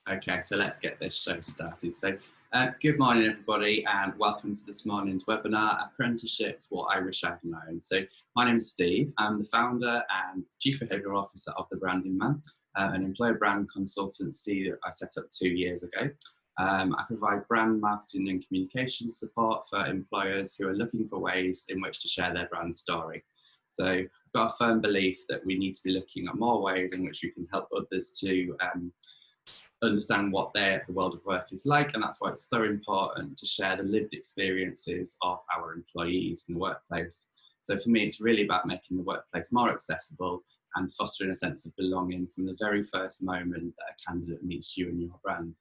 Okay, so let's get this show started. Good morning, everybody, and welcome to this morning's webinar, Apprenticeships, What I Wish I'd Known. So my name is Steve. I'm the founder and Chief Behavioural Officer of The Branding Man, an employer brand consultancy that I set up 2 years ago. I provide brand marketing and communication support for employers who are looking for ways in which to share their brand story. So I've got a firm belief that we need to be looking at more ways in which we can help others to understand what the world of work is like, and that's why it's so important to share the lived experiences of our employees in the workplace. So for me, it's really about making the workplace more accessible and fostering a sense of belonging from the very first moment that a candidate meets you and your brand.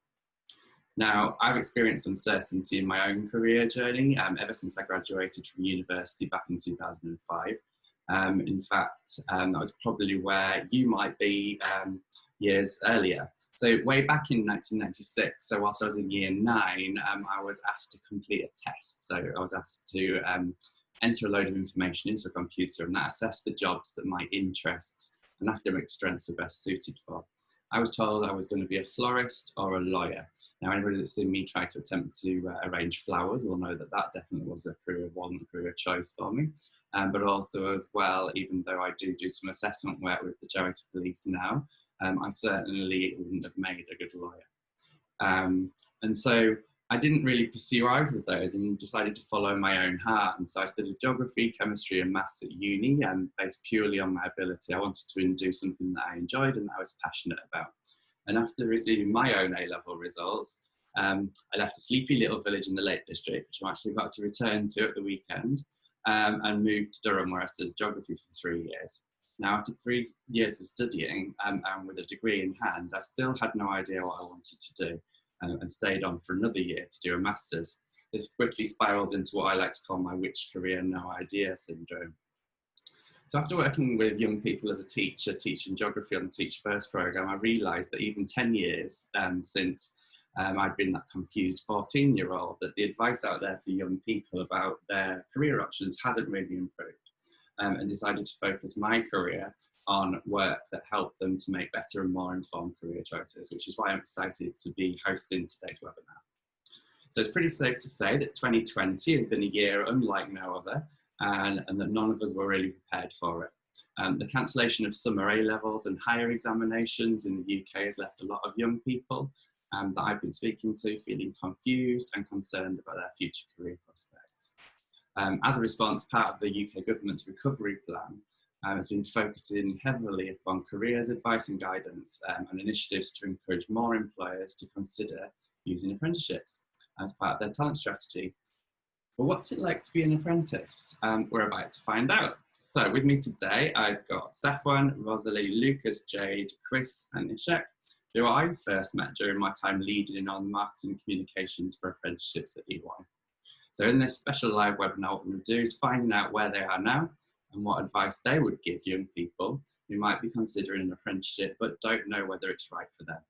Now, I've experienced uncertainty in my own career journey ever since I graduated from university back in 2005. In fact, that was probably where you might be years earlier. So way back in 1996, so whilst I was in year 9, I was asked to complete a test. So I was asked to enter a load of information into a computer, and that assessed the jobs that my interests and academic strengths were best suited for. I was told I was going to be a florist or a lawyer. Now, anybody that's seen me try to attempt to arrange flowers will know that that definitely wasn't a career choice for me. But also as well, even though I do some assessment work with the Charity Police now, I certainly wouldn't have made a good lawyer. And so I didn't really pursue either of those and decided to follow my own heart. And so I studied geography, chemistry and maths at uni, based purely on my ability. I wanted to do something that I enjoyed and that I was passionate about. And after receiving my own A-level results, I left a sleepy little village in the Lake District, which I'm actually about to return to at the weekend, and moved to Durham, where I studied geography for 3 years. Now, after 3 years of studying and with a degree in hand, I still had no idea what I wanted to do, and stayed on for another year to do a master's. This quickly spiraled into what I like to call my which career, no idea syndrome. So after working with young people as a teacher, teaching geography on the Teach First programme, I realised that even 10 years since I'd been that confused 14-year-old, that the advice out there for young people about their career options hasn't really improved. And decided to focus my career on work that helped them to make better and more informed career choices, which is why I'm excited to be hosting today's webinar. So it's pretty safe to say that 2020 has been a year unlike no other, and that none of us were really prepared for it. The cancellation of summer A-levels and higher examinations in the UK has left a lot of young people that I've been speaking to feeling confused and concerned about their future career prospects. As a response, part of the UK government's recovery plan has been focusing heavily upon careers, advice and guidance, and initiatives to encourage more employers to consider using apprenticeships as part of their talent strategy. But what's it like to be an apprentice? We're about to find out. So with me today, I've got Safwan, Rosalie, Lucas, Jade, Chris and Ishak, who I first met during my time leading on marketing and communications for apprenticeships at EY. So in this special live webinar, what we're going to do is find out where they are now and what advice they would give young people who might be considering an apprenticeship but don't know whether it's right for them.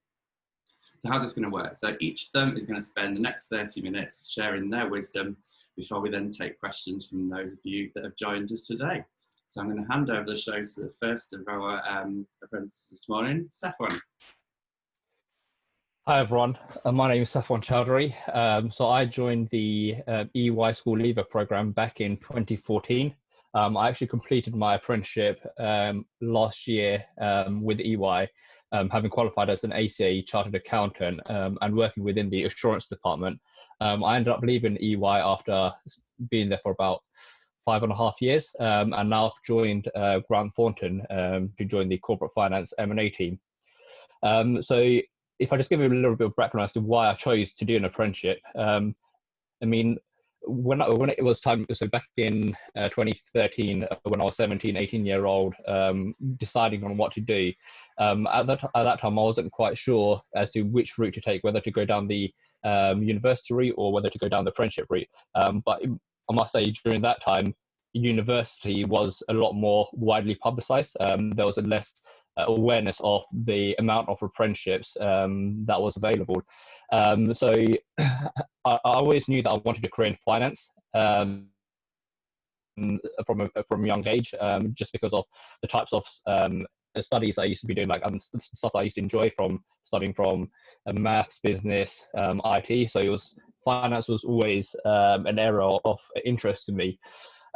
So how's this going to work? So each of them is going to spend the next 30 minutes sharing their wisdom before we then take questions from those of you that have joined us today. So I'm going to hand over the show to the first of our apprentices this morning, Stefan. Hi everyone, my name is Safwan Chowdhury. So I joined the EY School Leaver program back in 2014. I actually completed my apprenticeship last year with EY, having qualified as an ACA chartered accountant and working within the assurance department. I ended up leaving EY after being there for about 5.5 years, and now I've joined Grant Thornton to join the corporate finance M&A team. So if I just give you a little bit of background as to why I chose to do an apprenticeship, I mean, when it was time, so back in 2013, when I was 17, 18-year-old, deciding on what to do, at that time I wasn't quite sure as to which route to take, whether to go down the university route or whether to go down the apprenticeship route. But I must say, during that time, university was a lot more widely publicized. There was a less awareness of the amount of apprenticeships that was available. So I always knew that I wanted a career in finance from a young age, just because of the types of studies I used to be doing, like stuff I used to enjoy from studying from maths, business, IT. So finance was always an area of interest to me.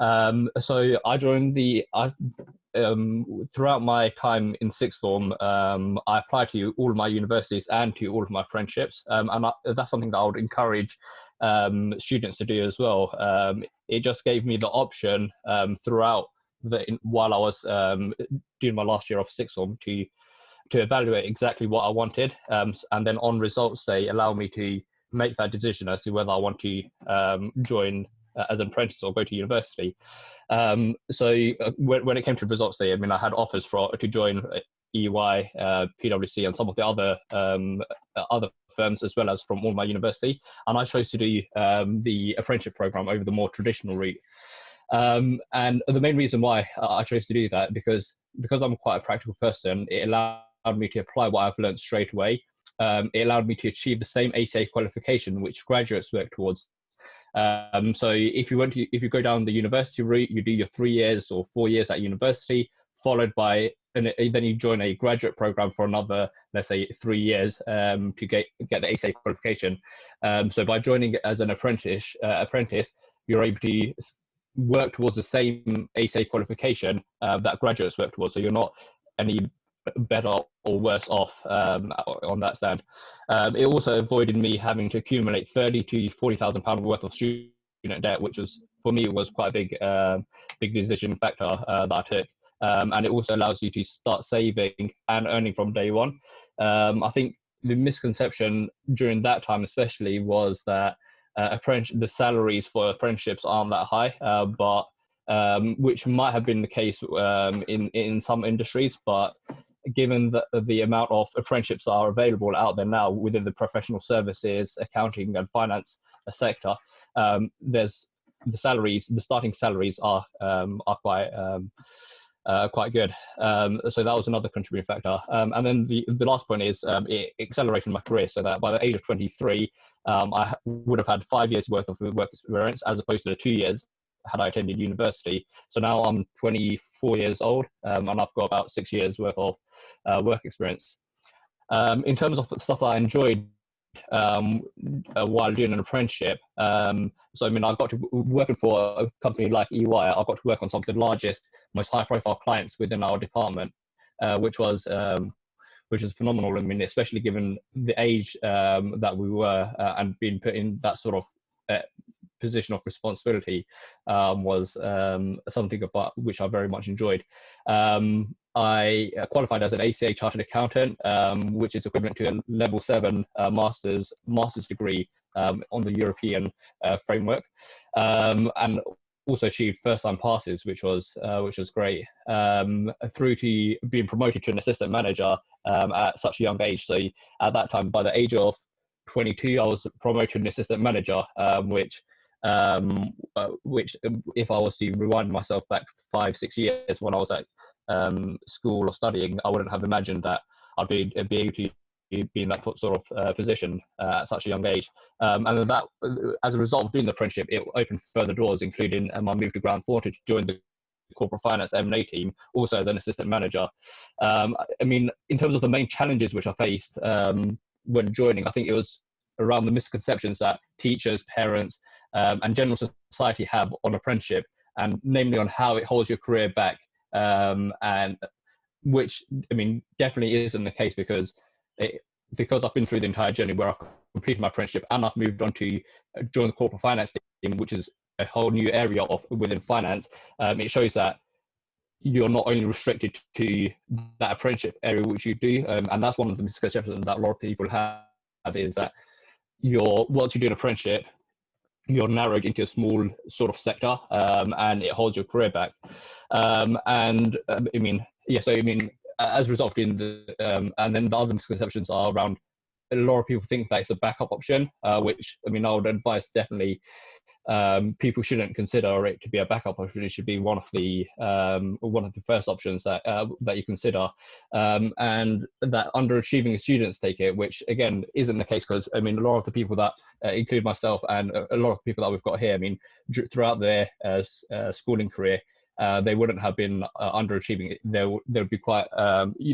So I joined throughout my time in sixth form, I applied to all of my universities and to all of my apprenticeships, and that's something that I would encourage students to do as well. It just gave me the option throughout while I was doing my last year of sixth form to evaluate exactly what I wanted, and then on results day allow me to make that decision as to whether I want to join as an apprentice or go to university. So when it came to results day, I mean, I had offers to join EY, PwC, and some of the other firms, as well as from all my university, and I chose to do the apprenticeship program over the more traditional route. And the main reason why I chose to do that, because I'm quite a practical person, it allowed me to apply what I've learned straight away. It allowed me to achieve the same ACA qualification which graduates work towards. So if you go down the university route, you do your 3 years or 4 years at university, followed by, and then you join a graduate program for another, let's say, 3 years to get the ACA qualification. So by joining as an apprentice, you're able to work towards the same ACA qualification that graduates work towards. So you're not any better or worse off on that stand. It also avoided me having to accumulate £30,000 to £40,000 worth of student debt, which was, for me, was quite a big decision factor that I took. And it also allows you to start saving and earning from day one. I think the misconception during that time especially was that the salaries for apprenticeships aren't that high, but which might have been the case in some industries, but given the amount of apprenticeships that are available out there now within the professional services, accounting and finance sector, there's the starting salaries are quite good. So that was another contributing factor. And then the last point is it accelerated my career, so that by the age of 23, I would have had 5 years worth of work experience as opposed to the 2 years had I attended university. So now I'm 24 years old, and I've got about 6 years worth of work experience. In terms of stuff that I enjoyed while doing an apprenticeship, so I mean, I got to working for a company like EY. I got to work on some of the largest, most high-profile clients within our department, which was phenomenal. I mean, especially given the age that we were and being put in that sort of position of responsibility, was something about which I very much enjoyed. I qualified as an ACA chartered accountant, which is equivalent to a level 7 master's degree on the European framework, and also achieved first-time passes, which was great. Through to being promoted to an assistant manager at such a young age. So at that time, by the age of 22, I was promoted to an assistant manager, which if I was to rewind myself back 5-6 years when I was at school or studying, I wouldn't have imagined that I'd be able to be in that sort of position at such a young age. And that, as a result of doing the apprenticeship, it opened further doors, including my move to Ground Thornton to join the corporate finance M&A team, also as an assistant manager. I mean, in terms of the main challenges which I faced when joining, I think it was around the misconceptions that teachers, parents, and general society have on apprenticeship, and namely on how it holds your career back, and which, I mean, definitely isn't the case, because I've been through the entire journey where I've completed my apprenticeship and I've moved on to join the corporate finance team, which is a whole new area within finance. It shows that you're not only restricted to that apprenticeship area which you do, and that's one of the misconceptions that a lot of people have, is that once you do an apprenticeship, you're narrowed into a small sort of sector, and it holds your career back. I mean, yeah, so I mean, as a result of doing and then the other misconceptions are around, a lot of people think that it's a backup option, which, I mean, I would advise definitely people shouldn't consider it to be a backup option. It should be one of the first options that you consider, and that underachieving students take it, which again isn't the case, because I mean, a lot of the people that include myself and a lot of people that we've got here, I mean, throughout their schooling career, they wouldn't have been underachieving. There would be quite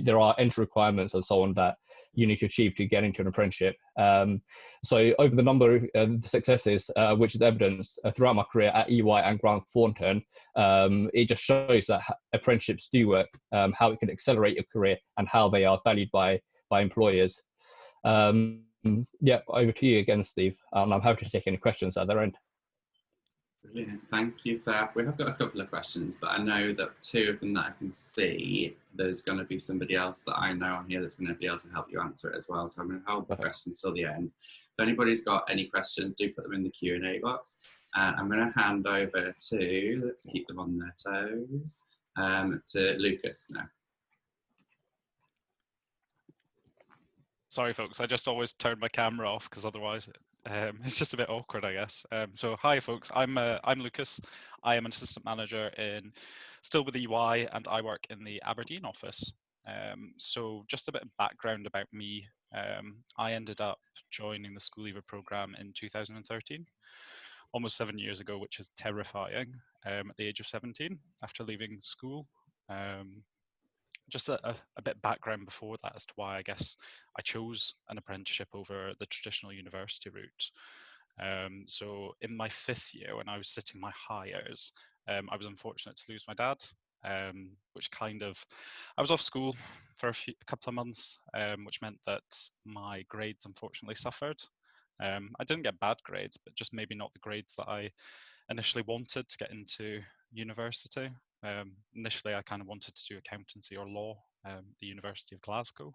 there are entry requirements and so on that you need to achieve to get into an apprenticeship. So over the number of successes, which is evidenced throughout my career at EY and Grant Thornton, it just shows that apprenticeships do work, how it can accelerate your career, and how they are valued by employers. Yeah, over to you again, Steve. I'm happy to take any questions at their end. Brilliant, thank you, Saf. We have got a couple of questions, but I know that two of them that I can see, there's going to be somebody else that I know on here that's going to be able to help you answer it as well. So I'm going to hold the questions till the end. If anybody's got any questions, do put them in the Q&A box. I'm going to hand over to, let's keep them on their toes, to Lucas now. Sorry, folks. I just always turn my camera off because otherwise it's just a bit awkward, I guess. So hi, folks. I'm Lucas. I am an assistant manager still with EY, and I work in the Aberdeen office. So just a bit of background about me. I ended up joining the School Leaver program in 2013, almost 7 years ago, which is terrifying at the age of 17 after leaving school. Just a bit of background before that as to why I guess I chose an apprenticeship over the traditional university route. So in my 5th year, when I was sitting my hires, I was unfortunate to lose my dad, which kind of, I was off school for a couple of months, which meant that my grades unfortunately suffered. I didn't get bad grades, but just maybe not the grades that I initially wanted to get into university. Initially, I kind of wanted to do accountancy or law at the University of Glasgow.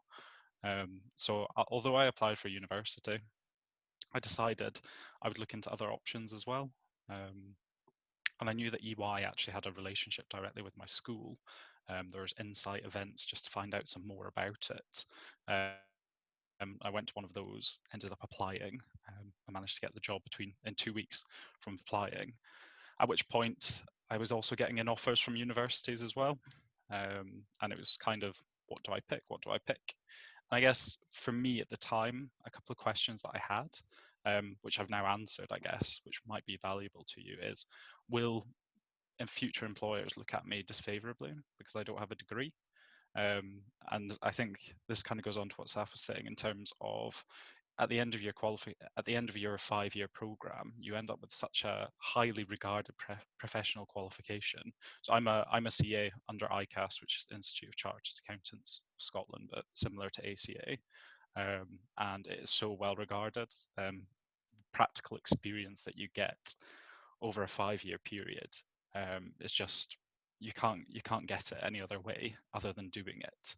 So although I applied for university, I decided I would look into other options as well. And I knew that EY actually had a relationship directly with my school. There was insight events just to find out some more about it. I went to one of those, ended up applying. I managed to get the job in 2 weeks from applying. At which point, I was also getting in offers from universities as well. And it was kind of, what do I pick? What do I pick? And I guess for me at the time, a couple of questions that I had, which I've now answered, I guess, which might be valuable to you is, will future employers look at me disfavorably because I don't have a degree? And I think this kind of goes on to what Saf was saying in terms of at the end of your 5-year program, you end up with such a highly regarded professional qualification. So I'm a CA under ICAS, which is the Institute of Chartered Accountants of Scotland, but similar to ACA, and it is so well regarded. Practical experience that you get over a 5-year period is just, you can't get it any other way other than doing it.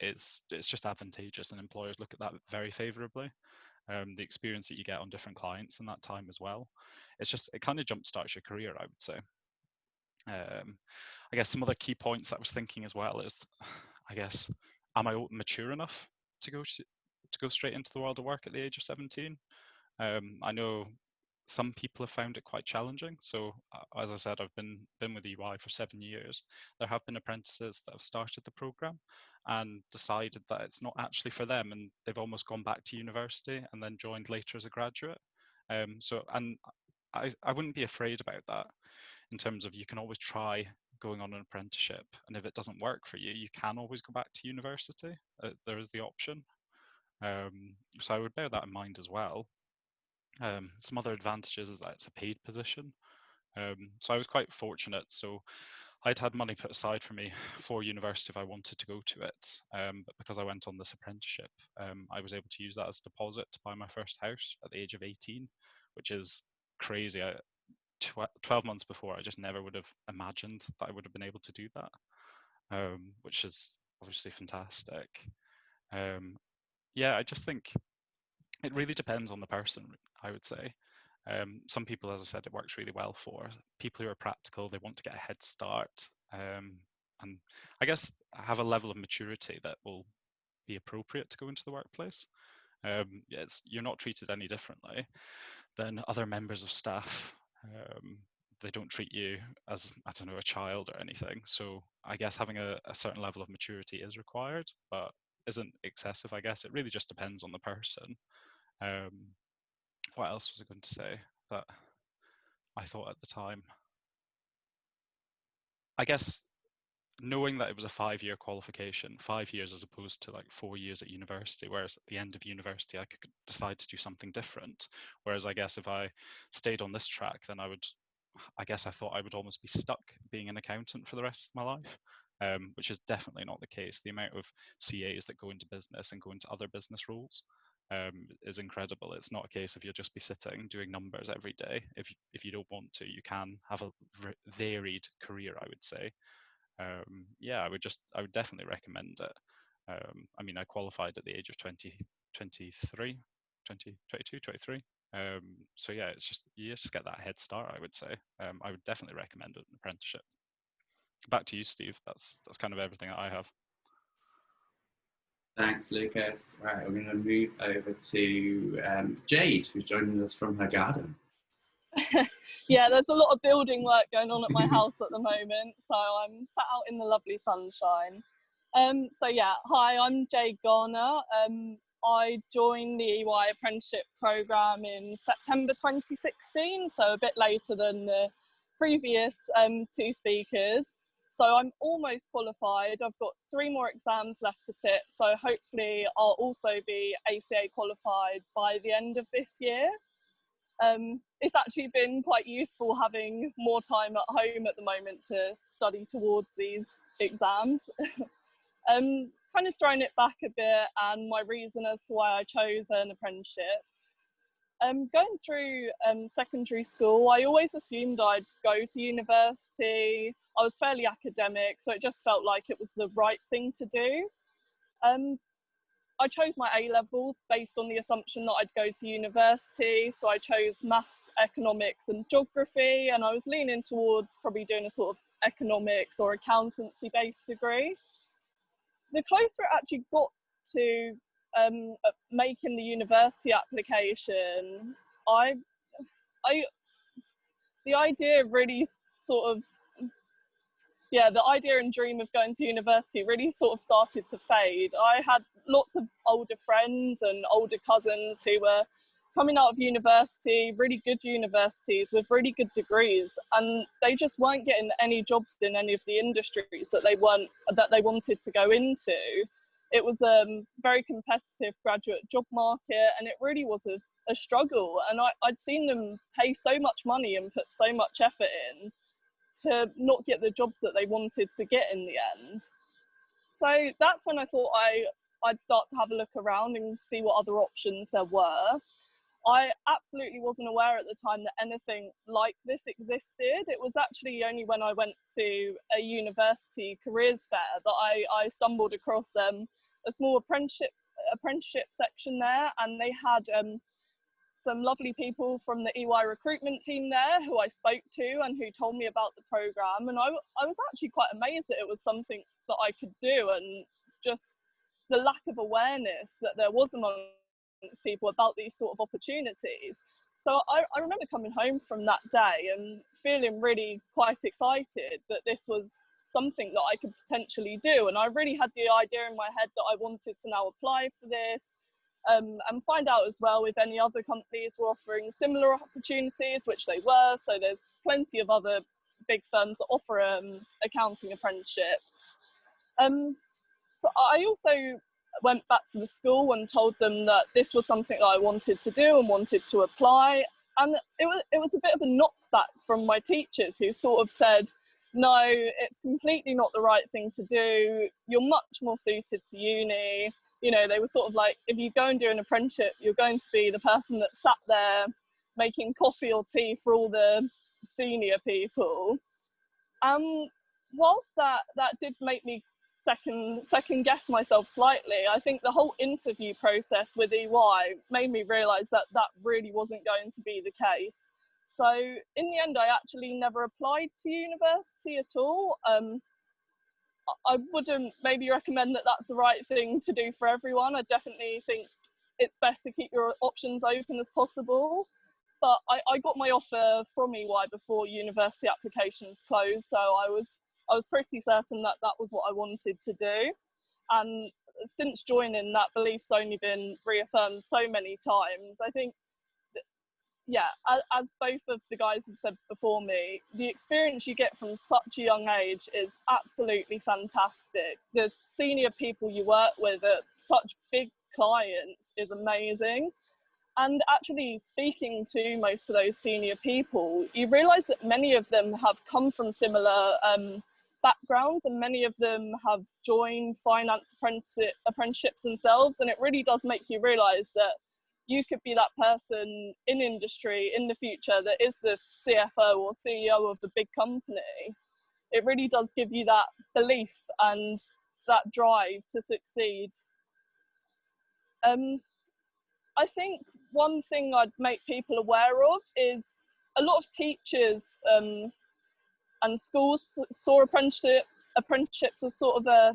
It's just advantageous, and employers look at that very favorably. The experience that you get on different clients in that time as well, it kind of jumpstarts your career, I would say. I guess some other key points I was thinking as well is, I guess, am I mature enough to go straight into the world of work at the age of 17? I know some people have found it quite challenging. So as I said, I've been with EY for 7 years. There have been apprentices that have started the program and decided that it's not actually for them, and they've almost gone back to university and then joined later as a graduate. And I wouldn't be afraid about that, in terms of you can always try going on an apprenticeship, and if it doesn't work for you, you can always go back to university. There is the option. So I would bear that in mind as well. Some other advantages is that it's a paid position. So I was quite fortunate. So I'd had money put aside for me for university if I wanted to go to it. But because I went on this apprenticeship, I was able to use that as a deposit to buy my first house at the age of 18, which is crazy. 12 months before, I just never would have imagined that I would have been able to do that, which is obviously fantastic. Yeah, I just think it really depends on the person, I would say. Some people, as I said, it works really well for. People who are practical, they want to get a head start, and I guess have a level of maturity that will be appropriate to go into the workplace. You're not treated any differently than other members of staff. They don't treat you as, I don't know, a child or anything. So I guess having a certain level of maturity is required, but isn't excessive, I guess. It really just depends on the person. What else was I going to say that I thought at the time? I guess knowing that it was a 5-year qualification, 5 years as opposed to like 4 years at university, whereas at the end of university I could decide to do something different. Whereas I guess if I stayed on this track, then I guess I thought I would almost be stuck being an accountant for the rest of my life, which is definitely not the case. The amount of CAs that go into business and go into other business roles is incredible. It's not a case of you'll just be sitting doing numbers every day. If you don't want to, you can have a varied career, I would say. Yeah, I would definitely recommend it. I mean, I qualified at the age of 23. So yeah, it's just, you just get that head start, I would say. I would definitely recommend an apprenticeship. Back to you, Steve. That's kind of everything that I have. Thanks, Lucas. All right, we're going to move over to Jade, who's joining us from her garden. Yeah, there's a lot of building work going on at my house at the moment, so I'm sat out in the lovely sunshine. So yeah, hi, I'm Jade Garner. I joined the EY apprenticeship programme in September 2016, so a bit later than the previous two speakers. So I'm almost qualified. I've got 3 more exams left to sit, so hopefully I'll also be ACA qualified by the end of this year. It's actually been quite useful having more time at home at the moment to study towards these exams. Kind of throwing it back a bit and my reason as to why I chose an apprenticeship. Going through secondary school, I always assumed I'd go to university. I was fairly academic, so it just felt like it was the right thing to do. I chose my A-levels based on the assumption that I'd go to university. So I chose maths, economics and geography, and I was leaning towards probably doing a sort of economics or accountancy based degree. The closer it actually got to making the university application, the idea really sort of, the idea and dream of going to university really sort of started to fade. I had lots of older friends and older cousins who were coming out of university, really good universities with really good degrees, and they just weren't getting any jobs in any of the industries that they wanted to go into. It was a very competitive graduate job market, and it really was a struggle. And I'd seen them pay so much money and put so much effort in to not get the jobs that they wanted to get in the end. So that's when I thought I'd start to have a look around and see what other options there were. I absolutely wasn't aware at the time that anything like this existed. It was actually only when I went to a university careers fair that I stumbled across a small apprenticeship section there, and they had some lovely people from the EY recruitment team there who I spoke to and who told me about the programme. And I was actually quite amazed that it was something that I could do, and just the lack of awareness that there was amongst people about these sort of opportunities. So I remember coming home from that day and feeling really quite excited that this was something that I could potentially do. And I really had the idea in my head that I wanted to now apply for this. And find out as well if any other companies were offering similar opportunities, which they were. So there's plenty of other big firms that offer accounting apprenticeships. So I also went back to the school and told them that this was something that I wanted to do and wanted to apply. And it was a bit of a knockback from my teachers, who sort of said, no, it's completely not the right thing to do. You're much more suited to uni. You know, they were sort of like, if you go and do an apprenticeship, you're going to be the person that sat there making coffee or tea for all the senior people. Whilst that did make me second guess myself slightly, I think the whole interview process with EY made me realise that really wasn't going to be the case. So in the end, I actually never applied to university at all. I wouldn't maybe recommend that that's the right thing to do for everyone. I definitely think it's best to keep your options open as possible. But I got my offer from EY before university applications closed, so I was pretty certain that that was what I wanted to do. And since joining, that belief's only been reaffirmed so many times. I think yeah, as both of the guys have said before me, the experience you get from such a young age is absolutely fantastic. The senior people you work with at such big clients is amazing. And actually speaking to most of those senior people, you realise that many of them have come from similar backgrounds, and many of them have joined finance apprenticeships themselves. And it really does make you realise that you could be that person in industry in the future that is the CFO or CEO of the big company. It really does give you that belief and that drive to succeed. I think one thing I'd make people aware of is a lot of teachers and schools saw apprenticeships as sort of a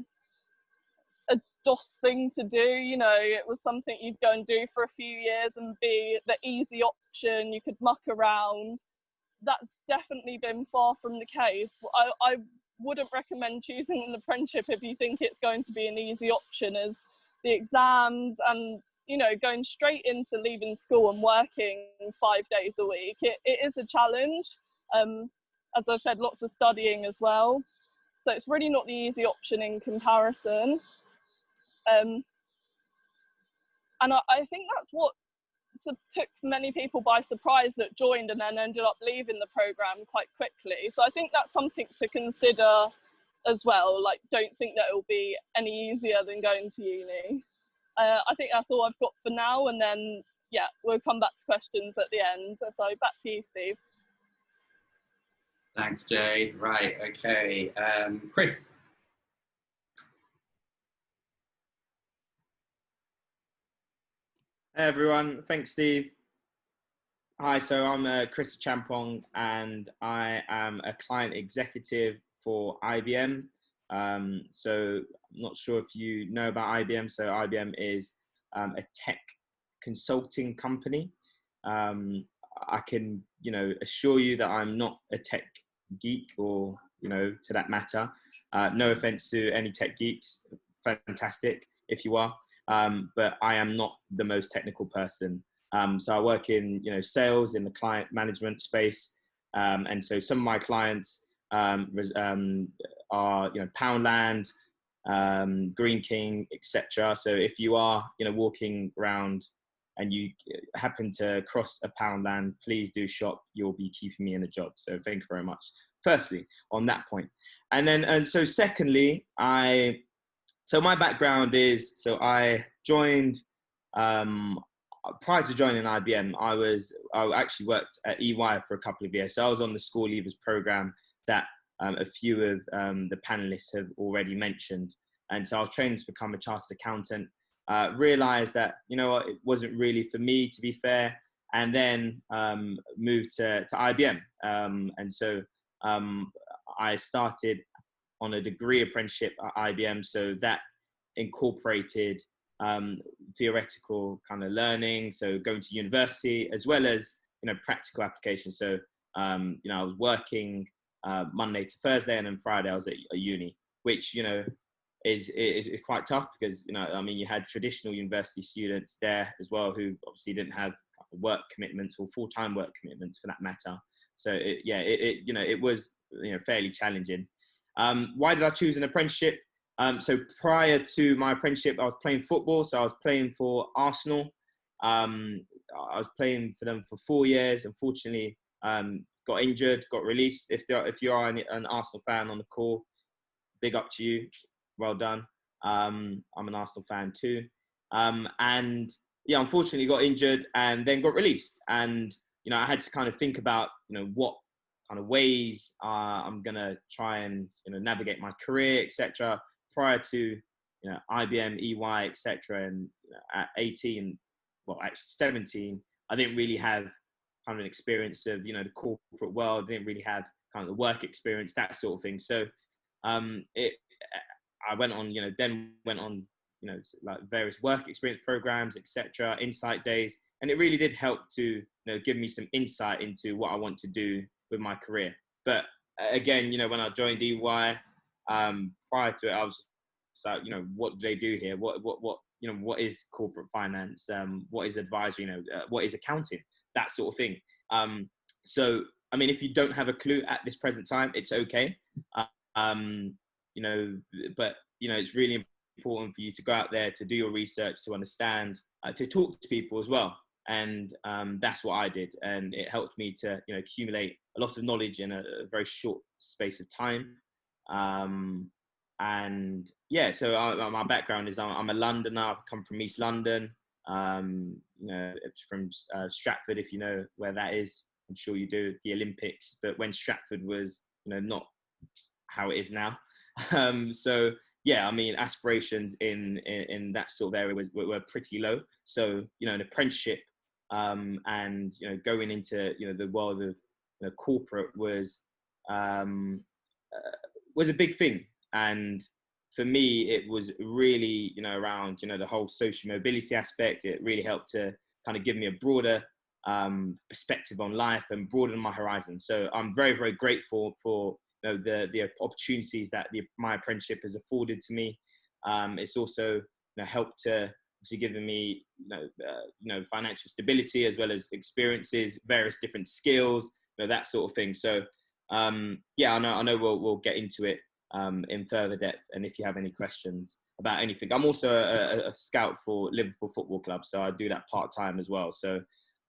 DOS thing to do. You know, it was something you'd go and do for a few years and be the easy option. You could muck around. That's definitely been far from the case. I wouldn't recommend choosing an apprenticeship if you think it's going to be an easy option, as the exams and, you know, going straight into leaving school and working 5 days a week, it is a challenge. As I said, lots of studying as well. So it's really not the easy option in comparison. And I think that's what took many people by surprise that joined and then ended up leaving the programme quite quickly. So I think that's something to consider as well. Like, don't think that it'll be any easier than going to uni. I think that's all I've got for now, and then, yeah, we'll come back to questions at the end. So back to you, Steve. Thanks, Jade. Right, okay. Chris. Hey everyone, thanks Steve. Hi, so I'm Chris Champong and I am a client executive for IBM. So I'm not sure if you know about IBM. So IBM is a tech consulting company. I can, assure you that I'm not a tech geek or, to that matter. No offense to any tech geeks, fantastic if you are. But I am not the most technical person. So I work in, sales in the client management space. And so some of my clients are, Poundland, Green King, etc. So if you are, walking around and you happen to cross a Poundland, please do shop. You'll be keeping me in a job. So thank you very much. Firstly, on that point. And so secondly, so my background is, so I joined, prior to joining IBM, I actually worked at EY for a couple of years. So I was on the school leavers program that a few of the panelists have already mentioned. And so I was trained to become a chartered accountant, realized that, it wasn't really for me, to be fair, and then moved to IBM. And so I started on a degree apprenticeship at IBM. So that incorporated theoretical kind of learning. So going to university as well as, practical application. So, I was working Monday to Thursday, and then Friday I was at uni, which, is quite tough because, you had traditional university students there as well, who obviously didn't have work commitments or full-time work commitments for that matter. So it was, fairly challenging. Why did I choose an apprenticeship? So prior to my apprenticeship, I was playing football. So I was playing for Arsenal. I was playing for them for 4 years. Unfortunately, got injured, got released. If you are an Arsenal fan on the call, big up to you. Well done. I'm an Arsenal fan too. And yeah, unfortunately got injured and then got released. And, I had to kind of think about, what kind of ways I'm going to try and, navigate my career, etc. Prior to, IBM, EY, etc. And at 18, well, actually 17, I didn't really have kind of an experience of, the corporate world. Didn't really have kind of the work experience, that sort of thing. So I went on, then went on, like various work experience programs, etc., insight days. And it really did help to, give me some insight into what I want to do with my career. But again, when I joined EY, prior to it, I was just like, what do they do here? What is corporate finance? What is advisory? What is accounting? that sort of thing. So, I mean, if you don't have a clue at this present time, it's okay. You know, but, you know, it's really important for you to go out there, to do your research, to understand, to talk to people as well. And that's what I did. And it helped me to, you know, accumulate a lot of knowledge in a very short space of time. And yeah, so my background is I'm a Londoner. I've come from East London. You know, it's from Stratford, if you know where that is. I'm sure you do, the Olympics. But when Stratford was, you know, not how it is now. So yeah, I mean, aspirations in that sort of area were pretty low. So, you know, an apprenticeship and, you know, going into, you know, the world of, you know, corporate was a big thing. And for me, it was really, you know, around, you know, the whole social mobility aspect. It really helped to kind of give me a broader perspective on life and broaden my horizon. So I'm very, very grateful for, you know, the opportunities that my apprenticeship has afforded to me. It's also, you know, helped to obviously given me, you know, financial stability as well as experiences, various different skills, you know, that sort of thing. So yeah, I know we'll get into it in further depth. And if you have any questions about anything, I'm also a scout for Liverpool Football Club, so I do that part-time as well. So,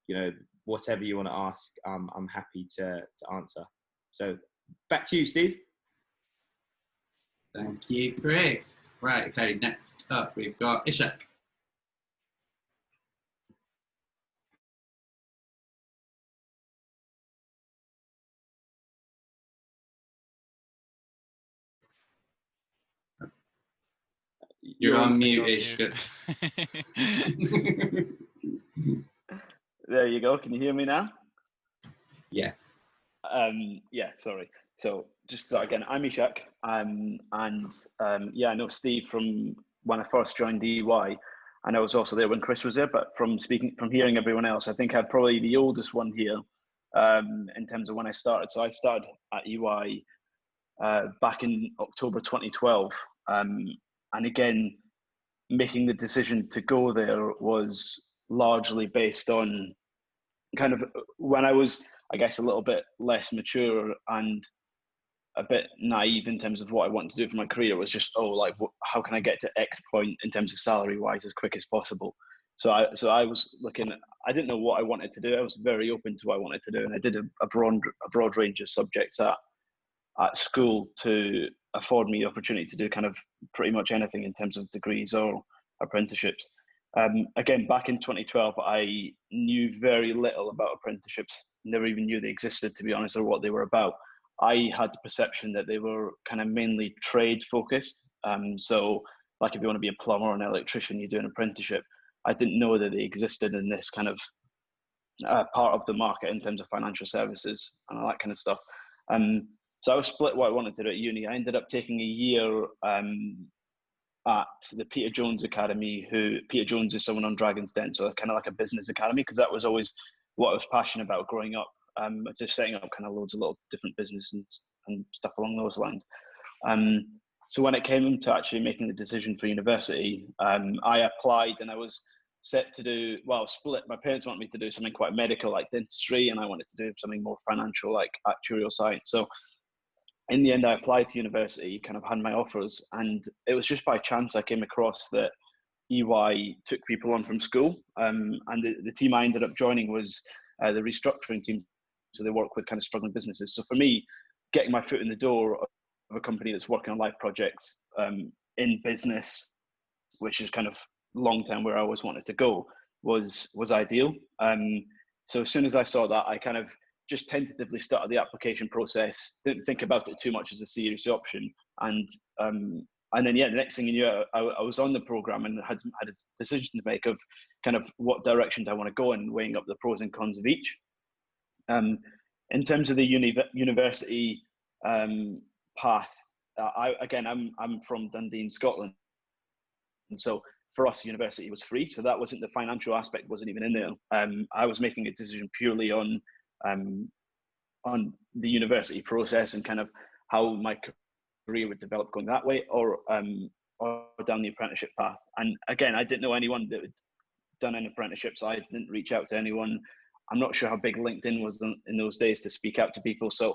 you know, whatever you want to ask, I'm happy to answer. So back to you, Steve. Thank you, Chris. Right, okay, next up we've got Ishak. You're on mute, Ishak. There you go. Can you hear me now? Yes. Yeah, sorry. So just start again. I'm Ishak, and yeah, I know Steve from when I first joined EY, and I was also there when Chris was there. But from hearing everyone else, I think I'm probably the oldest one here in terms of when I started. So I started at EY back in October 2012, and again, making the decision to go there was largely based on kind of when I was, I guess, a little bit less mature and a bit naive in terms of what I wanted to do for my career. It was just, how can I get to X point in terms of salary wise as quick as possible? So I was looking, I didn't know what I wanted to do. I was very open to what I wanted to do. And I did a broad range of subjects at school to afford me the opportunity to do kind of pretty much anything in terms of degrees or apprenticeships. Again, back in 2012, I knew very little about apprenticeships, never even knew they existed, to be honest, or what they were about. I had the perception that they were kind of mainly trade focused. So like if you want to be a plumber or an electrician, you do an apprenticeship. I didn't know that they existed in this kind of part of the market in terms of financial services and all that kind of stuff. So I was split what I wanted to do at uni. I ended up taking a year at the Peter Jones Academy, Peter Jones is someone on Dragon's Den, so kind of like a business academy, because that was always what I was passionate about growing up, just setting up kind of loads of little different businesses and stuff along those lines. So when it came to actually making the decision for university, I applied and I was set to do, split. My parents wanted me to do something quite medical like dentistry, and I wanted to do something more financial like actuarial science. So in the end, I applied to university, kind of had my offers, and it was just by chance I came across that EY took people on from school, and the team I ended up joining was the restructuring team. So they work with kind of struggling businesses. So for me, getting my foot in the door of a company that's working on life projects in business, which is kind of long term where I always wanted to go, was ideal. So as soon as I saw that, I kind of just tentatively started the application process, didn't think about it too much as a serious option. And then, yeah, the next thing you knew, I was on the program and had a decision to make of kind of what direction do I want to go in, weighing up the pros and cons of each. In terms of the university path, I'm from Dundee in Scotland. And so for us, university was free. So that wasn't, the financial aspect wasn't even in there. I was making a decision purely on the university process and kind of how my career would develop going that way, or down the apprenticeship path. And again, I didn't know anyone that had done an apprenticeship, so I didn't reach out to anyone. I'm not sure how big LinkedIn was in those days to speak out to people. So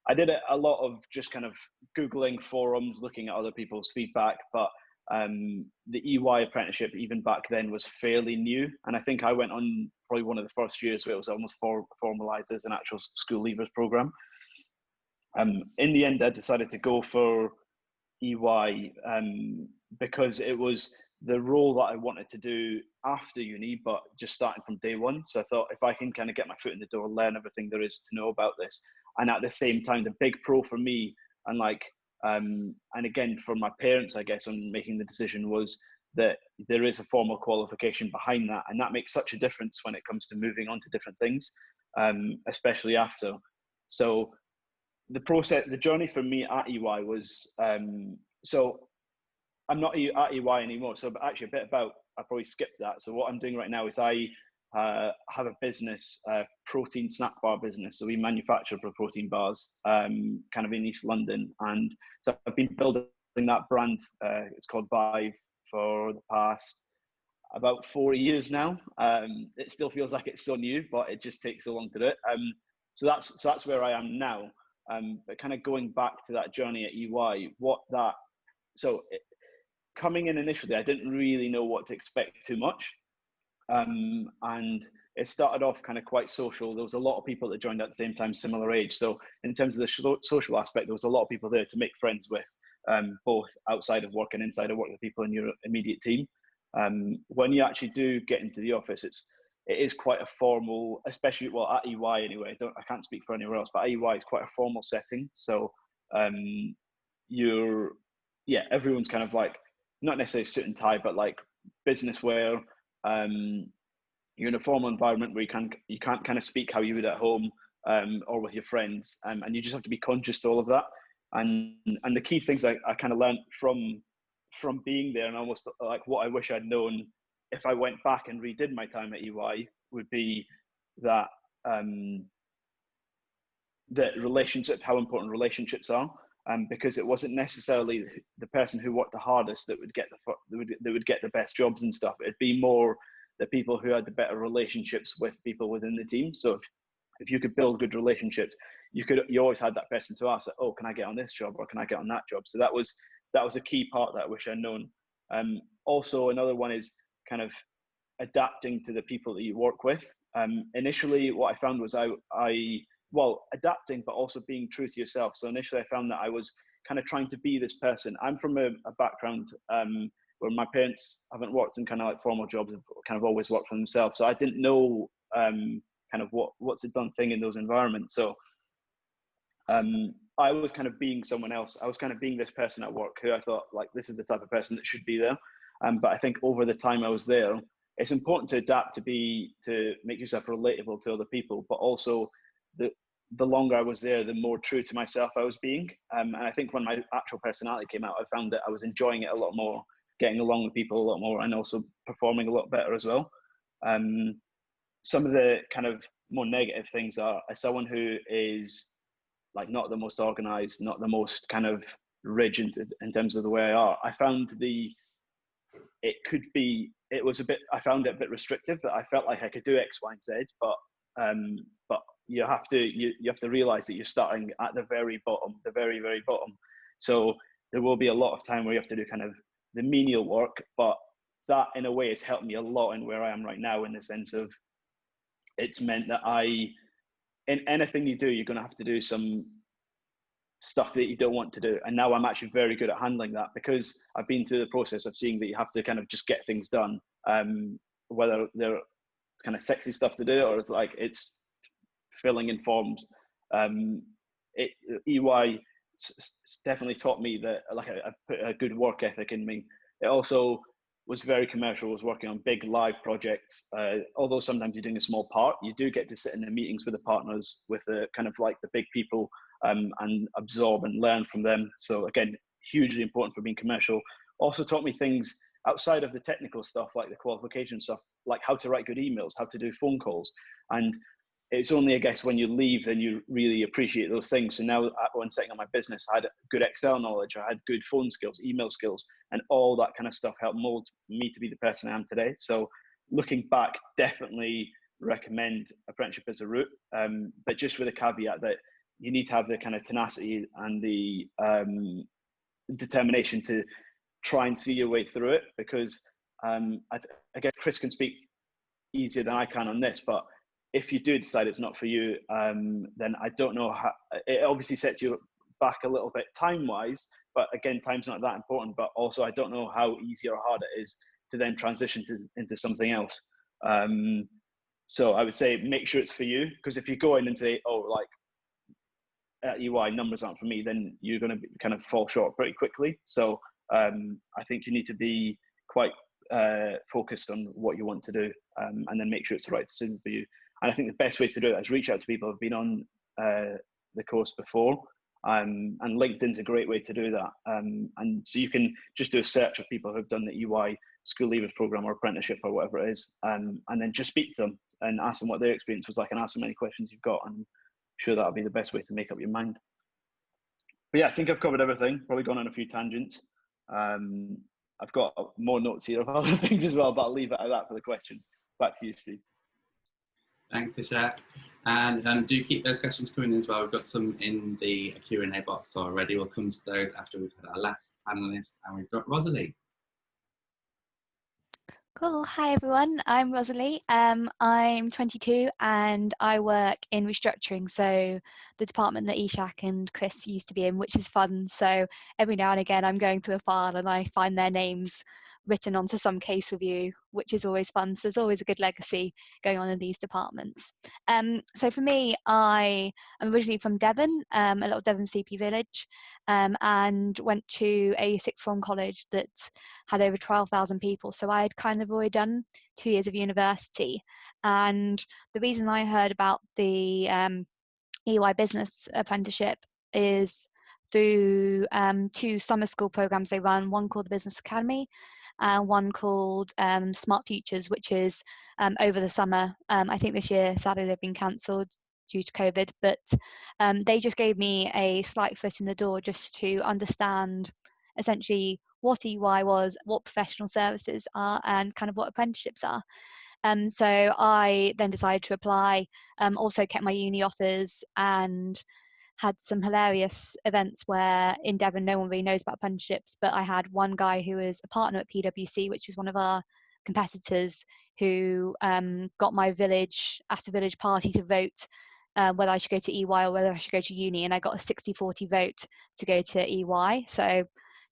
I did a lot of just kind of Googling forums, looking at other people's feedback. But the EY apprenticeship, even back then, was fairly new. And I think I went on probably one of the first years where it was almost formalized as an actual school leavers program. In the end, I decided to go for EY because it was the role that I wanted to do after uni, but just starting from day one. So I thought, if I can kind of get my foot in the door, learn everything there is to know about this, and at the same time, the big pro for me, and and again for my parents, I guess, on making the decision, was that there is a formal qualification behind that, and that makes such a difference when it comes to moving on to different things, especially after. So the journey for me at EY was, so I'm not at EY anymore. So actually a bit about, I probably skipped that. So what I'm doing right now is I have a business, protein snack bar business. So we manufacture protein bars, kind of in East London. And so I've been building that brand. It's called Vive for the past about 4 years now. It still feels like it's so new, but it just takes so long to do it. So that's where I am now. But kind of going back to that journey at EY, coming in initially, I didn't really know what to expect too much. And it started off kind of quite social. There was a lot of people that joined at the same time, similar age. So in terms of the social aspect, there was a lot of people there to make friends with, both outside of work and inside of work, the people in your immediate team. When you actually do get into the office, it is quite a formal, especially, well, at EY anyway, I can't speak for anywhere else, but at EY is quite a formal setting. So everyone's kind of like, not necessarily suit and tie, but like business wear. You're in a formal environment where you can't kind of speak how you would at home, or with your friends, and you just have to be conscious to all of that. And the key things I kind of learned from being there, and almost like what I wish I'd known if I went back and redid my time at EY, would be that that how important relationships are. Because it wasn't necessarily the person who worked the hardest that would get the best jobs and stuff. It'd be more the people who had the better relationships with people within the team. So if you could build good relationships, you always had that person to ask, oh, can I get on this job, or can I get on that job? So that was a key part that I wish I'd known. Also, another one is kind of adapting to the people that you work with. Initially, what I found was adapting, but also being true to yourself. So initially I found that I was kind of trying to be this person. I'm from a background where my parents haven't worked in kind of like formal jobs, have kind of always worked for themselves. So I didn't know kind of what's a done thing in those environments. So I was kind of being someone else. I was kind of being this person at work who I thought, like, this is the type of person that should be there. But I think over the time I was there, it's important to adapt to make yourself relatable to other people, but also the longer I was there, the more true to myself I was being. And I think when my actual personality came out, I found that I was enjoying it a lot more, getting along with people a lot more, and also performing a lot better as well. Some of the kind of more negative things are, as someone who is like not the most organized, not the most kind of rigid in terms of the way I found I found it a bit restrictive, that I felt like I could do X, Y, and Z, but you have to realize that you're starting at the very bottom, the very, very bottom. So there will be a lot of time where you have to do kind of the menial work, but that in a way has helped me a lot in where I am right now, in the sense of it's meant that in anything you do, you're going to have to do some stuff that you don't want to do. And now I'm actually very good at handling that, because I've been through the process of seeing that you have to kind of just get things done, whether they're kind of sexy stuff to do or it's filling in forms. EY definitely taught me that I put a good work ethic in me. It also was very commercial, was working on big live projects. Although sometimes you're doing a small part, you do get to sit in the meetings with the partners, with the kind of like the big people, and absorb and learn from them. So again, hugely important for being commercial. Also taught me things outside of the technical stuff, like the qualification stuff, like how to write good emails, how to do phone calls. And it's only, I guess, when you leave, then you really appreciate those things. So now when setting up my business, I had good Excel knowledge, I had good phone skills, email skills, and all that kind of stuff helped mold me to be the person I am today. So looking back, definitely recommend apprenticeship as a route, but just with a caveat that you need to have the kind of tenacity and the determination to try and see your way through it, because again, Chris can speak easier than I can on this, but if you do decide it's not for you, then I don't know how, it obviously sets you back a little bit time-wise, but again, time's not that important, but also I don't know how easy or hard it is to then transition into something else. So I would say make sure it's for you, because if you go in and say, oh, like at EY numbers aren't for me, then you're going to kind of fall short pretty quickly. So I think you need to be quite focused on what you want to do, and then make sure it's the right decision for you. And I think the best way to do it is reach out to people who've been on the course before, and LinkedIn's a great way to do that. And so you can just do a search of people who've done the EY school leavers program or apprenticeship or whatever it is, and then just speak to them and ask them what their experience was like, and ask them any questions you've got, and I'm sure that'll be the best way to make up your mind. But yeah, I think I've covered everything, probably gone on a few tangents. I've got more notes here of other things as well, but I'll leave it at that for the questions. Back to you, Steve. Thanks, Ishak. And do keep those questions coming as well. We've got some in the Q&A box already. We'll come to those after we've had our last panelist, and we've got Rosalie. Cool. Hi everyone, I'm Rosalie. I'm 22 and I work in restructuring, so the department that Ishak and Chris used to be in, which is fun. So every now and again I'm going through a file and I find their names written onto some case review, which is always fun. So there's always a good legacy going on in these departments. So for me, I am originally from Devon, a little Devon CP village, and went to a sixth form college that had over 12,000 people. So I had kind of already done 2 years of university. And the reason I heard about the EY business apprenticeship is through 2 summer school programs they run, one called the Business Academy, one called Smart Futures, which is over the summer. I think this year, sadly, they've been cancelled due to COVID, but they just gave me a slight foot in the door just to understand essentially what EY was, what professional services are, and kind of what apprenticeships are. So I then decided to apply, also kept my uni offers, and had some hilarious events where in Devon no one really knows about apprenticeships, but I had one guy who was a partner at PwC, which is one of our competitors, who got my village at a village party to vote whether I should go to EY or whether I should go to uni, and I got a 60-40 vote to go to EY. So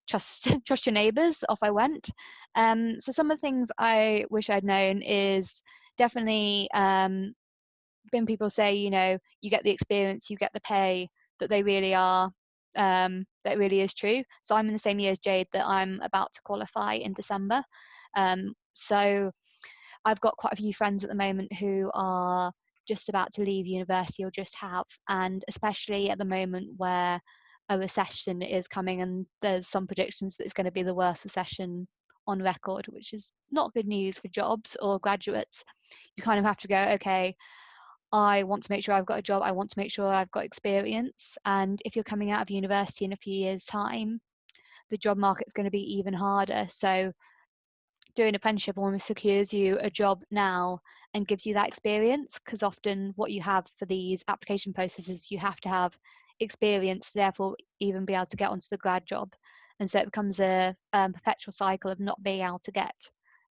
trust your neighbours, off I went. So some of the things I wish I'd known is definitely when people say, you know, you get the experience, you get the pay, that they really are, that really is true. So I'm in the same year as Jade, that I'm about to qualify in December. So I've got quite a few friends at the moment who are just about to leave university or just have, and especially at the moment where a recession is coming, and there's some predictions that it's going to be the worst recession on record, which is not good news for jobs or graduates. You kind of have to go, okay, I want to make sure I've got a job, I want to make sure I've got experience. And if you're coming out of university in a few years' time, the job market's going to be even harder. So doing an apprenticeship almost secures you a job now and gives you that experience, because often what you have for these application processes, you have to have experience, therefore even be able to get onto the grad job. And so it becomes a perpetual cycle of not being able to get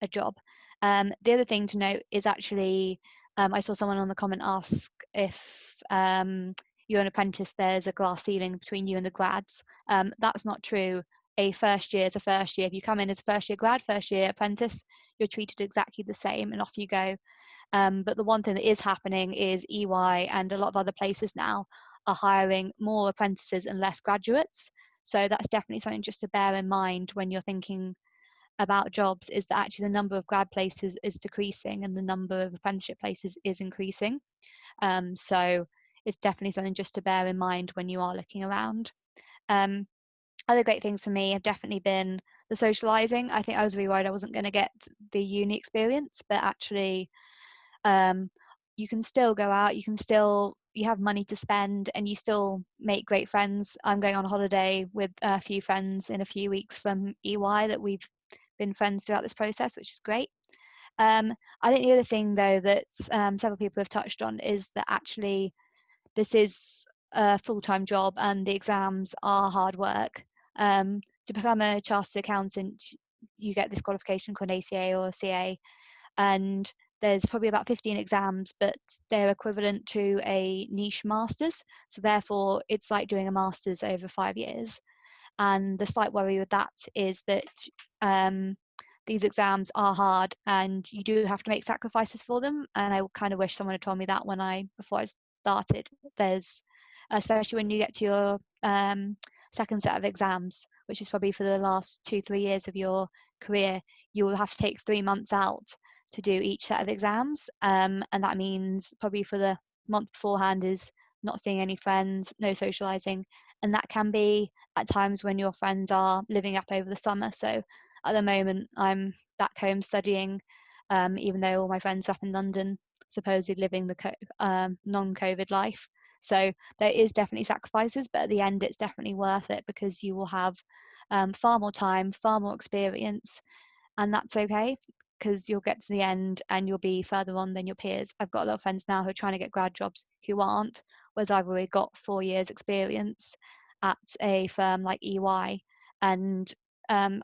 a job. The other thing to note is actually, I saw someone on the comment ask if you're an apprentice, there's a glass ceiling between you and the grads. That's not true. A first year is a first year. If you come in as a first year grad, first year apprentice, you're treated exactly the same and off you go. But the one thing that is happening is EY and a lot of other places now are hiring more apprentices and less graduates. So that's definitely something just to bear in mind when you're thinking about jobs, is that actually the number of grad places is decreasing and the number of apprenticeship places is increasing. So it's definitely something just to bear in mind when you are looking around. Other great things for me have definitely been the socializing. I think I was really worried I wasn't going to get the uni experience, but actually you can still go out, you have money to spend, and you still make great friends. I'm going on holiday with a few friends in a few weeks from EY that we've been friends throughout this process, which is great. I think the other thing though that several people have touched on is that actually this is a full-time job and the exams are hard work. To become a chartered accountant, you get this qualification called ACA or CA, and there's probably about 15 exams, but they're equivalent to a niche master's. So therefore, it's like doing a master's over 5 years. And the slight worry with that is that these exams are hard and you do have to make sacrifices for them. And I kind of wish someone had told me that before I started. There's, especially when you get to your second set of exams, which is probably for the last 2-3 years of your career, you will have to take 3 months out to do each set of exams. And that means probably for the month beforehand is not seeing any friends, no socializing. And that can be at times when your friends are living up over the summer. So at the moment, I'm back home studying, even though all my friends are up in London, supposedly living the non-COVID life. So there is definitely sacrifices, but at the end, it's definitely worth it because you will have far more time, far more experience, and that's okay because you'll get to the end and you'll be further on than your peers. I've got a lot of friends now who are trying to get grad jobs who aren't, whereas I've already got 4 years experience at a firm like EY, and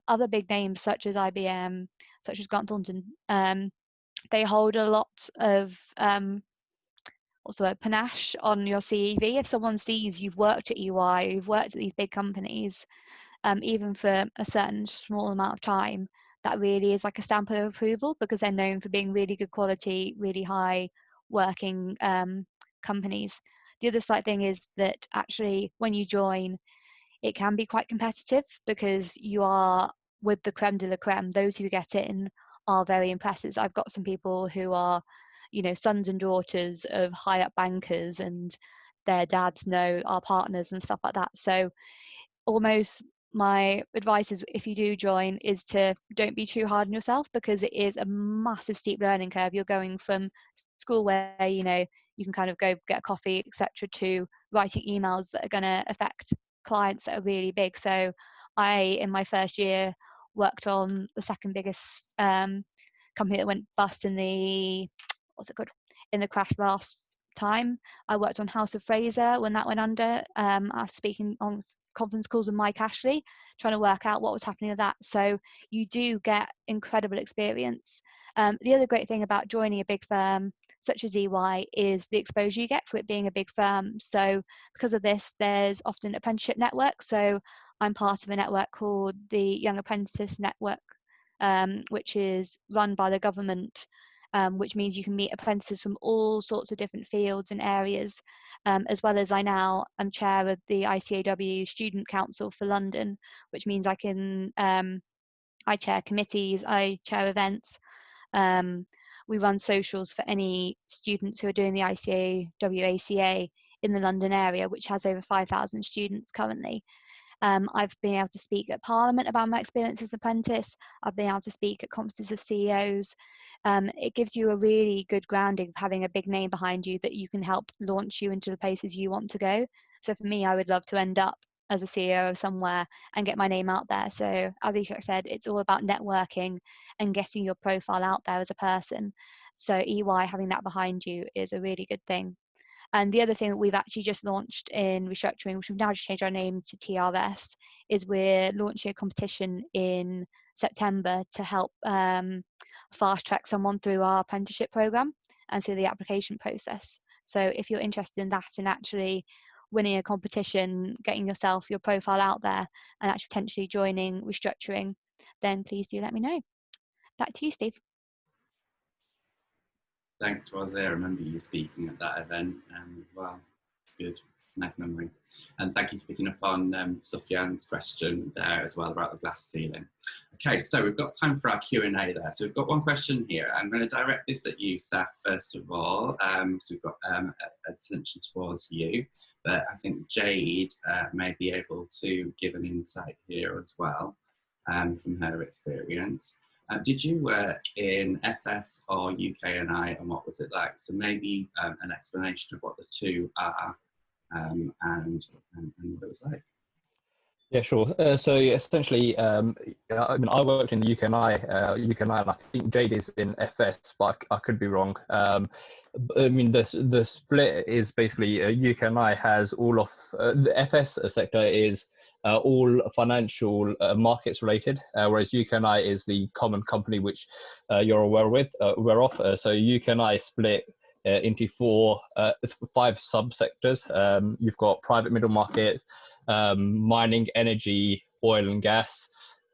other big names such as IBM, such as Grant Thornton, they hold a lot of also a panache on your CV. If someone sees you've worked at EY, you've worked at these big companies, even for a certain small amount of time, that really is like a stamp of approval because they're known for being really good quality, really high working companies. The other slight thing is that actually when you join, it can be quite competitive because you are with the creme de la creme. Those who get in are very impressive. I've got some people who are, sons and daughters of high up bankers and their dads know our partners and stuff like that. So almost my advice is if you do join is to don't be too hard on yourself because it is a massive steep learning curve. You're going from school where you can kind of go get a coffee, etc., to writing emails that are going to affect clients that are really big. So I in my first year worked on the second biggest company that went bust in the crash last time. I worked on House of Fraser when that went under. I was speaking on conference calls with Mike Ashley, trying to work out what was happening with that. So you do get incredible experience. The other great thing about joining a big firm such as EY is the exposure you get for it being a big firm. So because of this, there's often apprenticeship networks. So I'm part of a network called the Young Apprentice Network, which is run by the government, which means you can meet apprentices from all sorts of different fields and areas, as well as I now am chair of the ICAW Student Council for London, which means I can, I chair committees, I chair events. We run socials for any students who are doing the ICAW ACA in the London area, which has over 5,000 students currently. I've been able to speak at Parliament about my experience as an apprentice. I've been able to speak at conferences of CEOs. It gives you a really good grounding of having a big name behind you that you can help launch you into the places you want to go. So for me, I would love to end up as a CEO of somewhere and get my name out there. So as Ishak said, it's all about networking and getting your profile out there as a person. So EY having that behind you is a really good thing. And the other thing that we've actually just launched in restructuring, which we've now just changed our name to TRS, is we're launching a competition in September to help fast track someone through our apprenticeship program and through the application process. So if you're interested in that and actually winning a competition, getting your profile out there and actually potentially joining restructuring, then please do let me know. Back to you, Steve. Thanks, Rosalie. I remember you speaking at that event as well. It's good, nice memory. And thank you for picking up on Safwan's question there as well about the glass ceiling. Okay, so we've got time for our Q&A there. So we've got one question here. I'm going to direct this at you, Saf, first of all. So we've got attention towards you, but I think Jade may be able to give an insight here as well from her experience. Did you work in FS or UKNI, and what was it like? So maybe an explanation of what the two are and what it was like. Yeah, sure. So essentially, I mean, I worked in the UK and I, and I think Jade is in FS, but I could be wrong. I mean, the split is basically UK&I has all of the FS sector is all financial markets related, whereas UK&I is the common company which you're aware of. So UK&I split into five subsectors. You've got private middle market, mining, energy, oil and gas,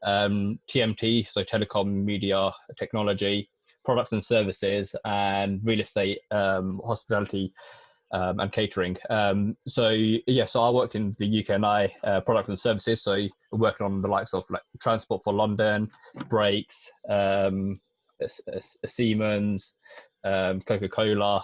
TMT, so telecom, media, technology, products and services, and real estate, hospitality, and catering. So I worked in the UK&I products and services. So working on the likes of like Transport for London, Brakes, Siemens, Coca-Cola,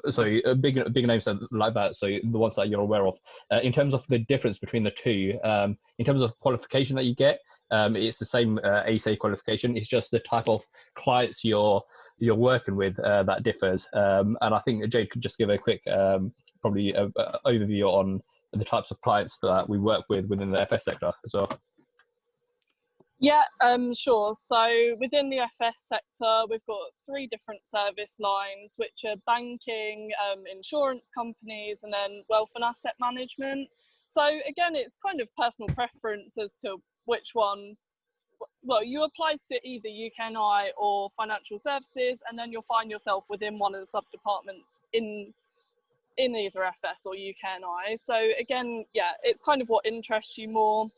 so big names like that, so the ones that you're aware of. In terms of the difference between the two, in terms of qualification that you get, it's the same ASA qualification. It's just the type of clients you're working with that differs. And I think Jade could just give a quick probably overview on the types of clients that we work with within the FS sector as well. Yeah, sure. So within the FS sector, we've got 3 different service lines, which are banking, insurance companies, and then wealth and asset management. So again, it's kind of personal preference as to which one. Well, you apply to either UK&I or financial services, and then you'll find yourself within one of the sub-departments in either FS or UK&I. So again, yeah, it's kind of what interests you more.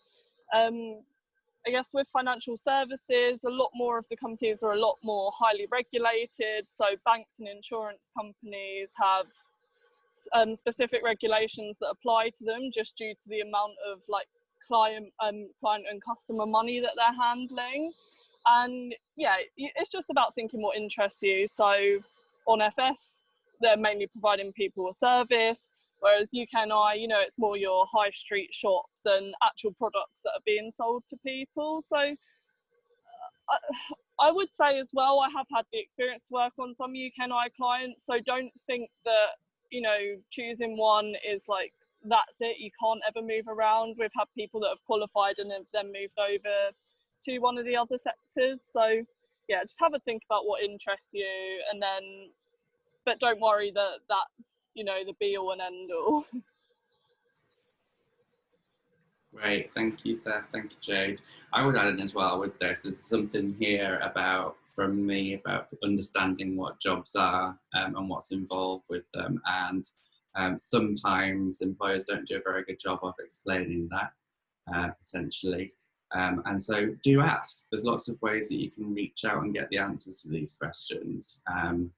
I guess with financial services, a lot more of the companies are a lot more highly regulated. So banks and insurance companies have specific regulations that apply to them just due to the amount of like client and customer money that they're handling. And yeah, it's just about thinking what interests you. So on FS, they're mainly providing people a service. Whereas UK&I, you know, it's more your high street shops and actual products that are being sold to people. So I would say as well, I have had the experience to work on some UK&I clients. So don't think that, you know, choosing one is like, that's it, you can't ever move around. We've had people that have qualified and have then moved over to one of the other sectors. So yeah, just have a think about what interests you, and then, but don't worry that that's, you know, the be all and end all. Great, thank you, Seth. Thank you, Jade. I would add in as well with this, there's something here from me about understanding what jobs are and what's involved with them. And sometimes employers don't do a very good job of explaining that, potentially. And so do ask. There's lots of ways that you can reach out and get the answers to these questions. And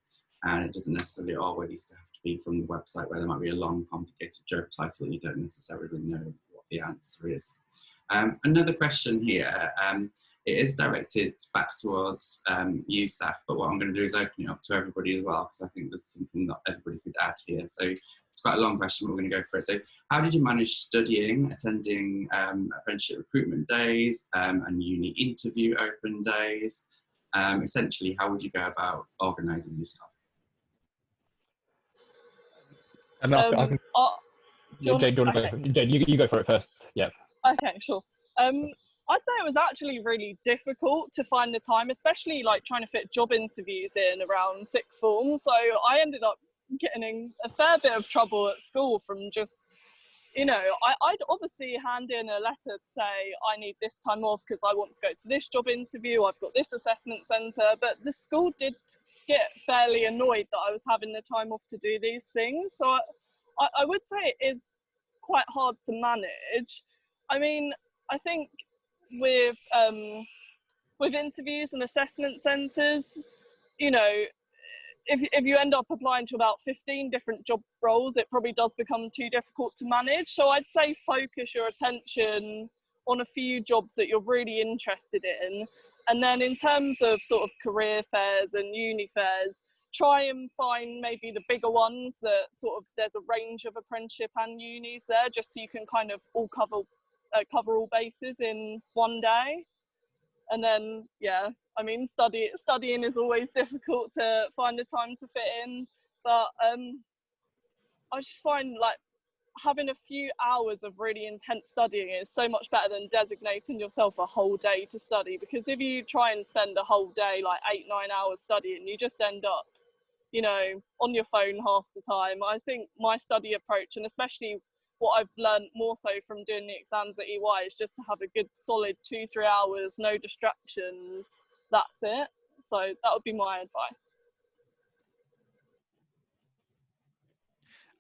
it doesn't necessarily always have to be from the website, where there might be a long, complicated job title and you don't necessarily know what the answer is. Another question here, it is directed back towards you, Saf, but what I'm going to do is open it up to everybody as well, because I think there's something that everybody could add here. So it's quite a long question, but we're going to go for it. So how did you manage studying, attending apprenticeship recruitment days and uni interview open days? Essentially, how would you go about organising yourself? I mean, I can, Jade, you go for it first. Yeah. Okay, sure. I'd say it was actually really difficult to find the time, especially like trying to fit job interviews in around sixth form. So I ended up getting in a fair bit of trouble at school from just, you know, I'd obviously hand in a letter to say I need this time off because I want to go to this job interview, I've got this assessment centre, but the school did get fairly annoyed that I was having the time off to do these things. So I would say it is quite hard to manage. I mean, I think with interviews and assessment centres, you know, if you end up applying to about 15 different job roles, it probably does become too difficult to manage. So I'd say focus your attention on a few jobs that you're really interested in. And then in terms of sort of career fairs and uni fairs, try and find maybe the bigger ones that sort of there's a range of apprenticeship and unis there, just so you can kind of all cover all bases in one day. And then, yeah, I mean, studying is always difficult to find the time to fit in, but I just find like having a few hours of really intense studying is so much better than designating yourself a whole day to study, because if you try and spend a whole day, like 8-9 hours studying, you just end up, you know, on your phone half the time. I think my study approach, and especially what I've learned more so from doing the exams at EY, is just to have a good solid 2-3 hours, no distractions. That's it. So that would be my advice.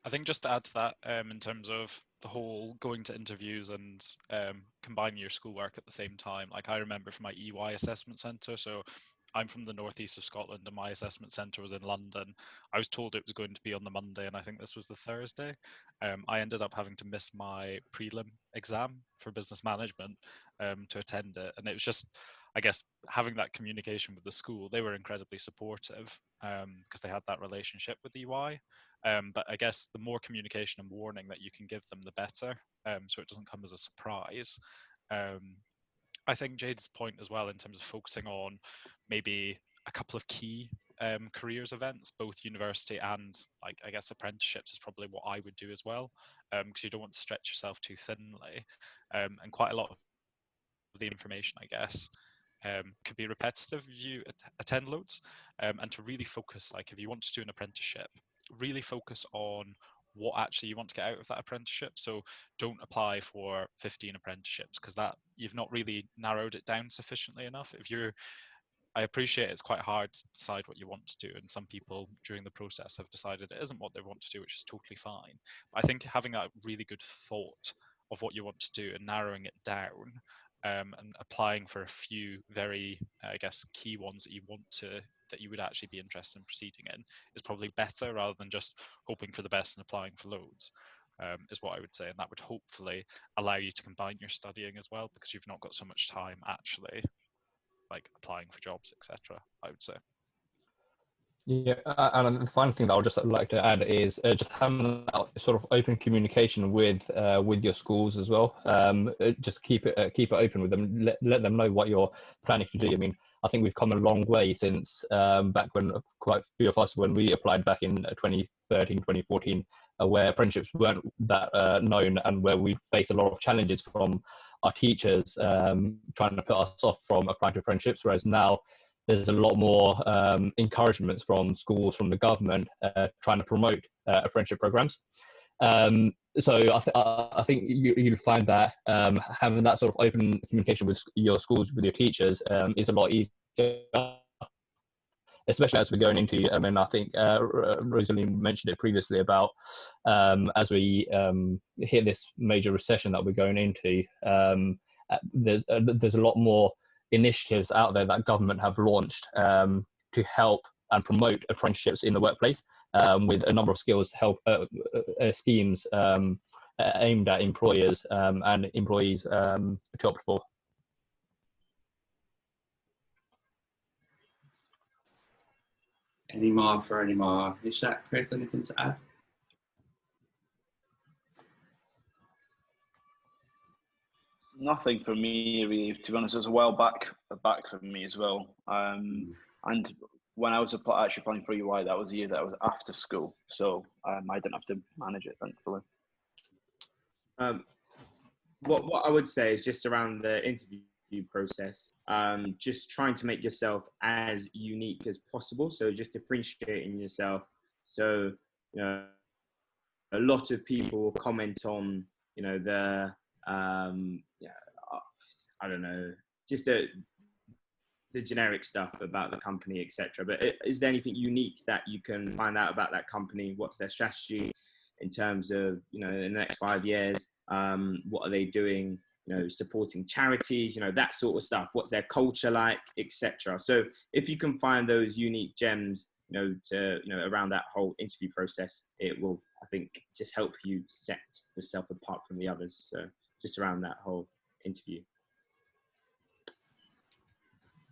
I think just to add to that, in terms of the whole going to interviews and combining your schoolwork at the same time, like I remember from my EY assessment centre, so I'm from the northeast of Scotland and my assessment centre was in London. I was told it was going to be on the Monday and I think this was the Thursday. I ended up having to miss my prelim exam for business management to attend it. And it was just, I guess, having that communication with the school. They were incredibly supportive because they had that relationship with EY. But I guess the more communication and warning that you can give them, the better, so it doesn't come as a surprise. I think Jade's point as well, in terms of focusing on maybe a couple of key careers events, both university and, like, I guess apprenticeships is probably what I would do as well, because you don't want to stretch yourself too thinly. And quite a lot of the information, I guess, could be repetitive if you attend loads, and to really focus, like if you want to do an apprenticeship, really focus on what actually you want to get out of that apprenticeship. So don't apply for 15 apprenticeships, because that you've not really narrowed it down sufficiently enough. I appreciate it's quite hard to decide what you want to do, and some people during the process have decided it isn't what they want to do, which is totally fine. But I think having that really good thought of what you want to do and narrowing it down, and applying for a few very, I guess, key ones that you would actually be interested in proceeding in, is probably better, rather than just hoping for the best and applying for loads, is what I would say. And that would hopefully allow you to combine your studying as well, because you've not got so much time actually, like applying for jobs, etc., I would say. Yeah, and the final thing that I would just like to add is just having that sort of open communication with your schools as well. Just keep it open with them. Let them know what you're planning to do. I mean, I think we've come a long way since back when quite a few of us, when we applied back in 2013, 2014, where apprenticeships weren't that known, and where we faced a lot of challenges from our teachers trying to put us off from applying to apprenticeships, whereas now there's a lot more encouragements from schools, from the government, trying to promote apprenticeship programs. So I think you'll find that having that sort of open communication with your schools, with your teachers, is a lot easier, especially as we're going into, and I think Rosalie mentioned it previously about as we hit this major recession that we're going into, there's a lot more initiatives out there that government have launched to help and promote apprenticeships in the workplace, with a number of skills help schemes aimed at employers and employees to opt for. Any more? Ishak, Chris, anything to add? Nothing for me, really. To be honest, it was a while back for me as well. And when I was actually applying for EY, that was a year that I was after school, so I didn't have to manage it, thankfully. What I would say is just around the interview process, just trying to make yourself as unique as possible. So just differentiating yourself. So, you know, a lot of people comment on, you know, the I don't know, just the generic stuff about the company, etc. But is there anything unique that you can find out about that company? What's their strategy in terms of, you know, in the next 5 years? What are they doing? You know, supporting charities, you know, that sort of stuff. What's their culture like, etc. So if you can find those unique gems, you know, around that whole interview process, it will, I think, just help you set yourself apart from the others. So just around that whole interview.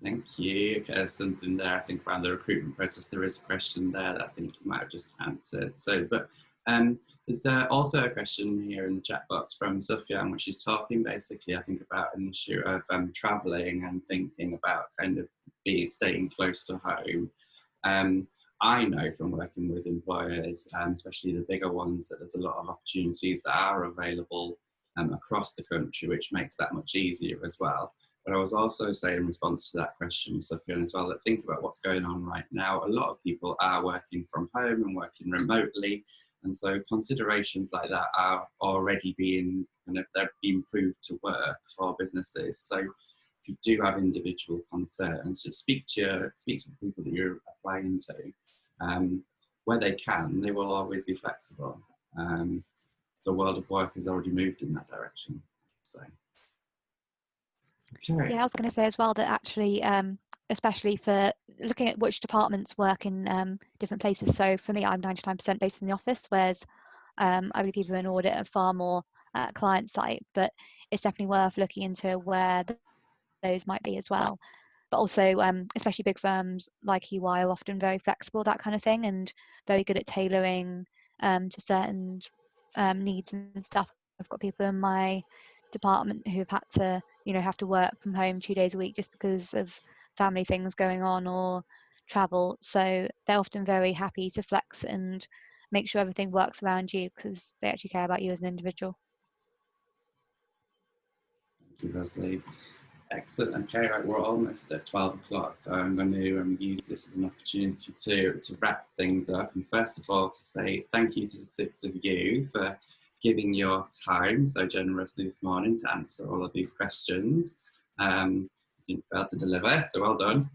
Thank you. Okay, there's something there, I think, around the recruitment process. There is a question there that I think you might have just answered. So, but there's also a question here in the chat box from Safwan, which is talking basically, I think, about an issue of travelling and thinking about kind of staying close to home. I know from working with employers, especially the bigger ones, that there's a lot of opportunities that are available across the country, which makes that much easier as well. But I was also saying in response to that question, Safwan, as well, that think about what's going on right now. A lot of people are working from home and working remotely. And so considerations like that are already being, they're being proved to work for businesses. So if you do have individual concerns, just speak to the people that you're applying to. Where they can, they will always be flexible. The world of work has already moved in that direction. So. Okay. Yeah, I was going to say as well that actually, especially for looking at which departments work in different places. So for me, I'm 99% based in the office, whereas I believe people in audit are far more client site. But it's definitely worth looking into where those might be as well. But also, especially big firms like EY are often very flexible, that kind of thing, and very good at tailoring to certain needs and stuff. I've got people in my department who've had to, have to work from home 2 days a week just because of family things going on or travel. So they're often very happy to flex and make sure everything works around you because they actually care about you as an individual. Thank you, Rosalie. Excellent. Okay, right, we're almost at 12 o'clock, so I'm going to use this as an opportunity to wrap things up. And first of all, to say thank you to the 6 of you for giving your time so generously this morning to answer all of these questions. You didn't fail to deliver, so well done.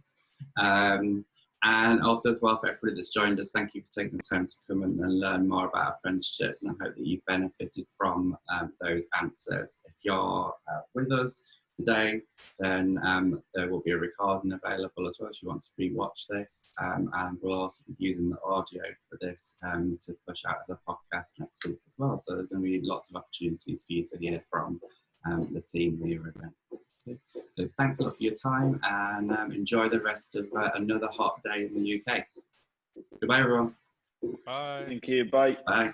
And also as well for everybody that's joined us, thank you for taking the time to come and learn more about apprenticeships, and I hope that you've benefited from those answers. If you're with us today, then there will be a recording available as well if you want to re-watch this, and we'll also be using the audio for this to push out as a podcast next week as well. So there's going to be lots of opportunities for you to hear from the team here again. So thanks a lot for your time, and enjoy the rest of another hot day in the UK. Goodbye, everyone. Bye. Thank you. Bye. Bye.